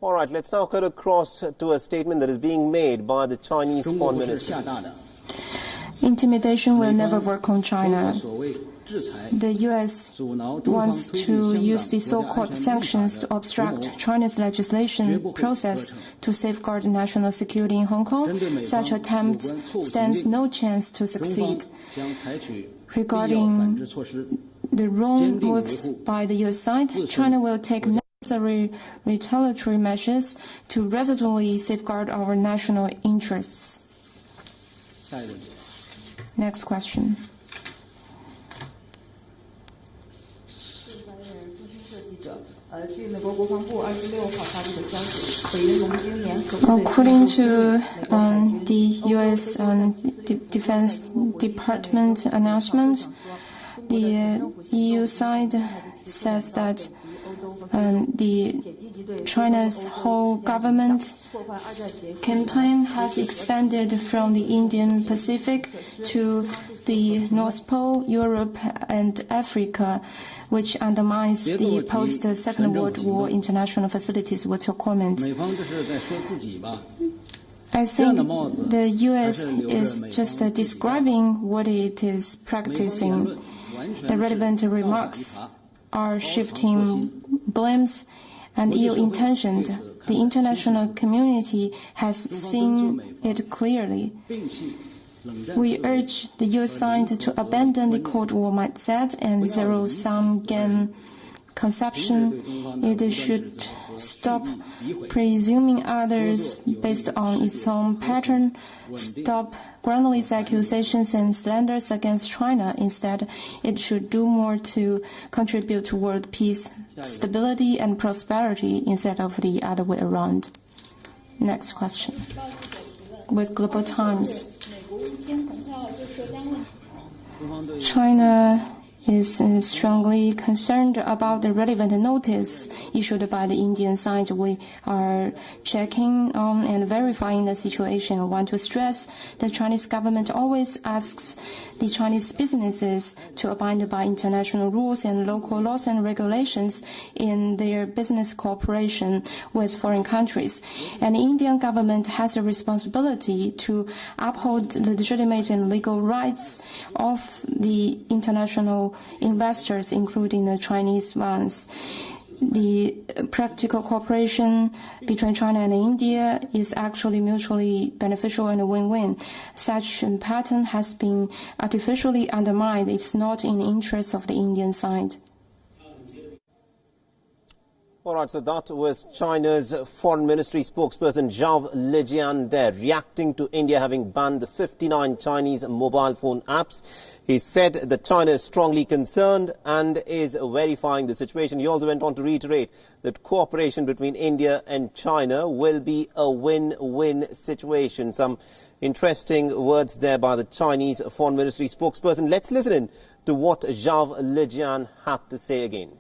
All right, let's now cut across to a statement that is being made by the Chinese Foreign Ministry. Intimidation will never work on China. The U.S. wants to use the so-called sanctions to obstruct China's legislation process to safeguard national security in Hong Kong. Such attempt stands no chance to succeed. Regarding the wrong moves by the U.S. side, China will take necessary retaliatory measures to resolutely safeguard our national interests. Next question. According to the U.S. Defense Department announcement, the EU side says that China's whole government campaign has expanded from the Indian Pacific to the North Pole, Europe, and Africa, which undermines the post-Second World War international facilities. What's your comment? I think the U.S. is just describing what it is practicing. The relevant remarks are shifting blames and ill-intentioned. The international community has seen it clearly. We urge the U.S. side to abandon the Cold War mindset and zero-sum game conception. It should stop presuming others based on its own pattern, stop groundless accusations and slanders against China. Instead, it should do more to contribute to world peace, stability, and prosperity instead of the other way around. Next question. With Global Times, China is strongly concerned about the relevant notice issued by the Indian side. We are checking on and verifying the situation. I want to stress the Chinese government always asks the Chinese businesses to abide by international rules and local laws and regulations in their business cooperation with foreign countries. And the Indian government has a responsibility to uphold the legitimate and legal rights of the international investors, including the Chinese ones. The practical cooperation between China and India is actually mutually beneficial and a win-win. Such a pattern has been artificially undermined. It's not in the interest of the Indian side. All right, so that was China's Foreign Ministry spokesperson Zhao Lijian there, reacting to India having banned the 59 Chinese mobile phone apps. He said that China is strongly concerned and is verifying the situation. He also went on to reiterate that cooperation between India and China will be a win-win situation. Some interesting words there by the Chinese Foreign Ministry spokesperson. Let's listen in to what Zhao Lijian had to say again.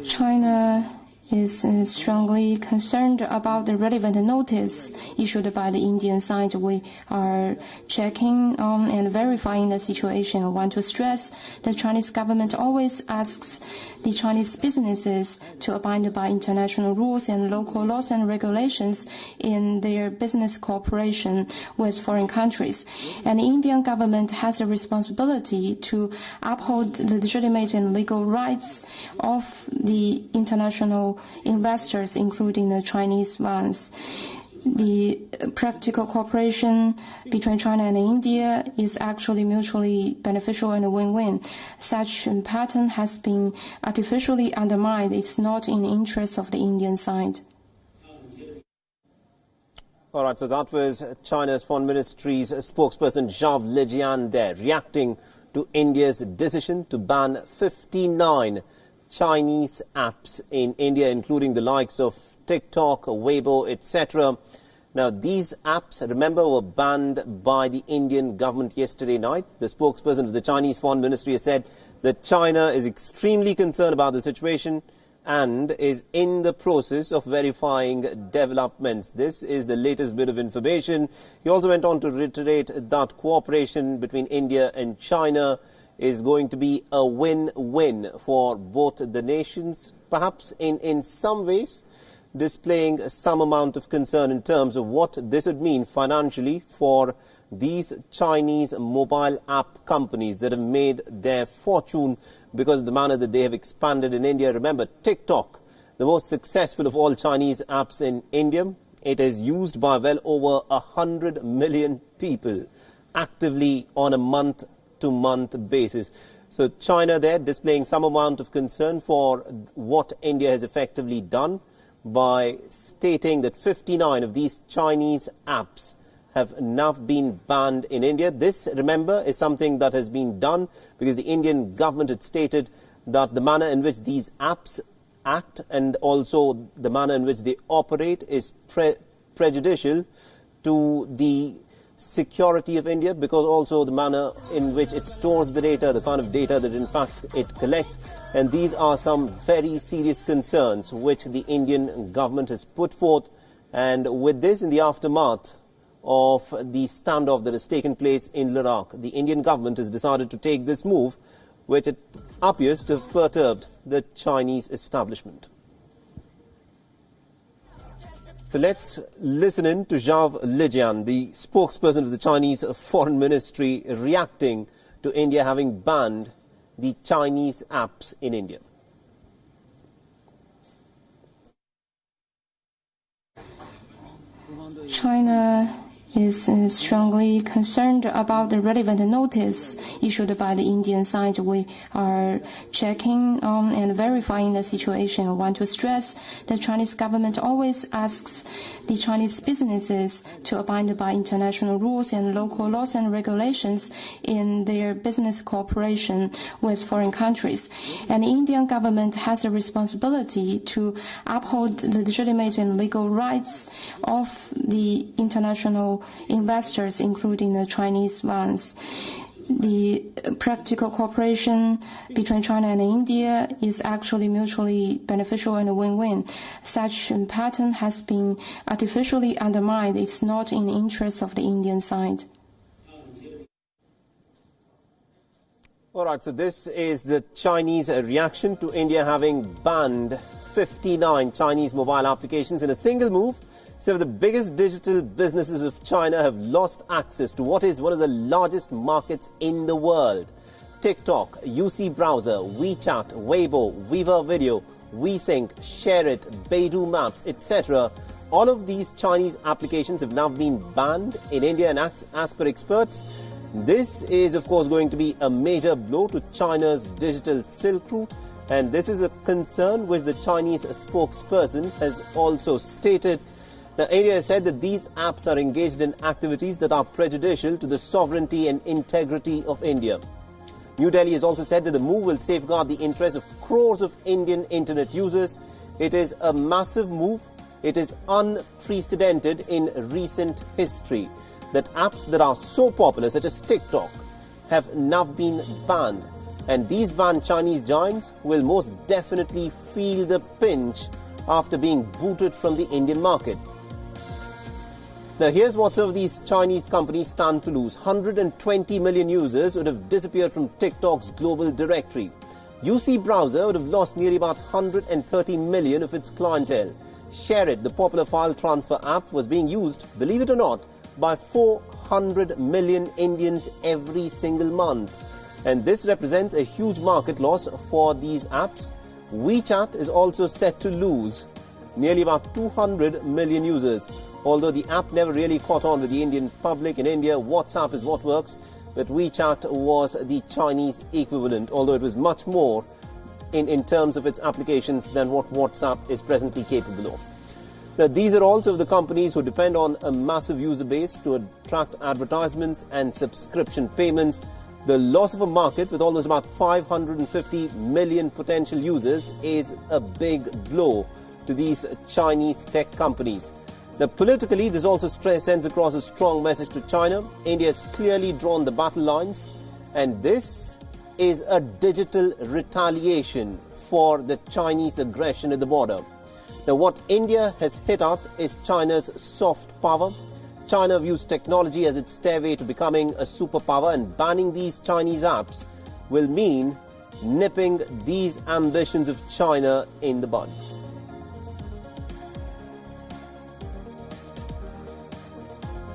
China is strongly concerned about the relevant notice issued by the Indian side. We are checking on and verifying the situation. I want to stress the Chinese government always asks the Chinese businesses to abide by international rules and local laws and regulations in their business cooperation with foreign countries. And the Indian government has a responsibility to uphold the legitimate and legal rights of the international investors, including the Chinese ones. The practical cooperation between China and India is actually mutually beneficial and a win-win. Such a pattern has been artificially undermined. It's not in the interest of the Indian side. All right, so that was China's Foreign Ministry's spokesperson Zhao Lijian there, reacting to India's decision to ban 59 Chinese apps in India, including the likes of TikTok, Weibo, etc. Now, these apps, remember, were banned by the Indian government yesterday night. The spokesperson of the Chinese Foreign Ministry has said that China is extremely concerned about the situation and is in the process of verifying developments. This is the latest bit of information. He also went on to reiterate that cooperation between India and China is going to be a win-win for both the nations. perhaps in some ways displaying some amount of concern in terms of what this would mean financially for these Chinese mobile app companies that have made their fortune because of the manner that they have expanded in India. Remember, TikTok, the most successful of all Chinese apps in India, it is used by well over 100 million people actively on a month-to-month basis. So China there displaying some amount of concern for what India has effectively done by stating that 59 of these Chinese apps have now been banned in India. This, remember, is something that has been done because the Indian government had stated that the manner in which these apps act and also the manner in which they operate is prejudicial to the security of India, because also the manner in which it stores the data, the kind of data that in fact it collects. And these are some very serious concerns which the Indian government has put forth. And with this, in the aftermath of the standoff that has taken place in Iraq, the Indian government has decided to take this move, which it appears to have perturbed the Chinese establishment. So let's listen in to Zhao Lijian, the spokesperson of the Chinese Foreign Ministry, reacting to India having banned the Chinese apps in India. China is strongly concerned about the relevant notice issued by the Indian side. We are checking and verifying the situation. I want to stress the Chinese government always asks the Chinese businesses to abide by international rules and local laws and regulations in their business cooperation with foreign countries. And the Indian government has a responsibility to uphold the legitimate and legal rights of the international investors, including the Chinese ones. The practical cooperation between China and India is actually mutually beneficial and a win-win. Such a pattern has been artificially undermined. It's not in the interest of the Indian side. All right, so this is the Chinese reaction to India having banned 59 Chinese mobile applications in a single move. Some of the biggest digital businesses of China have lost access to what is one of the largest markets in the world. TikTok, UC Browser, WeChat, Weibo, Viva Video, WeSync, ShareIt, Beidou Maps, etc. All of these Chinese applications have now been banned in India, and as per experts, this is of course going to be a major blow to China's digital Silk Route, and this is a concern which the Chinese spokesperson has also stated. Now, India has said that these apps are engaged in activities that are prejudicial to the sovereignty and integrity of India. New Delhi has also said that the move will safeguard the interests of crores of Indian internet users. It is a massive move. It is unprecedented in recent history that apps that are so popular, such as TikTok, have now been banned. And these banned Chinese giants will most definitely feel the pinch after being booted from the Indian market. Now, here's what some of these Chinese companies stand to lose. 120 million users would have disappeared from TikTok's global directory. UC Browser would have lost nearly about 130 million of its clientele. ShareIt, the popular file transfer app, was being used, believe it or not, by 400 million Indians every single month. And this represents a huge market loss for these apps. WeChat is also set to lose nearly about 200 million users. Although the app never really caught on with the Indian public. In India, WhatsApp is what works, but WeChat was the Chinese equivalent, although it was much more in terms of its applications than what WhatsApp is presently capable of. Now, these are also the companies who depend on a massive user base to attract advertisements and subscription payments. The loss of a market with almost about 550 million potential users is a big blow to these Chinese tech companies. Now, politically, this also sends across a strong message to China. India has clearly drawn the battle lines, and this is a digital retaliation for the Chinese aggression at the border. Now, what India has hit at is China's soft power. China views technology as its stairway to becoming a superpower, and banning these Chinese apps will mean nipping these ambitions of China in the bud.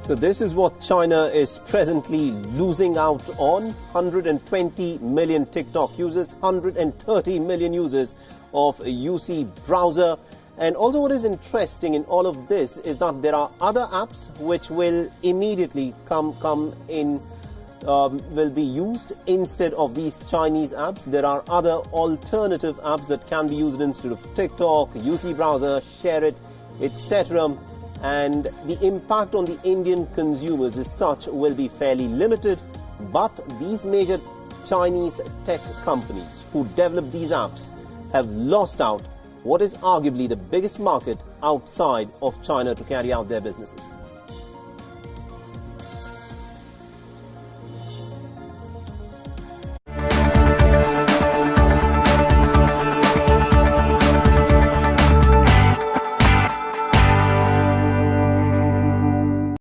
So this is what China is presently losing out on. 120 million TikTok users, 130 million users of UC browser. And also what is interesting in all of this is that there are other apps which will immediately come in, will be used instead of these Chinese apps. There are other alternative apps that can be used instead of TikTok, UC browser, Share It, etc. And the impact on the Indian consumers as such will be fairly limited. But these major Chinese tech companies who develop these apps have lost out what is arguably the biggest market outside of China to carry out their businesses.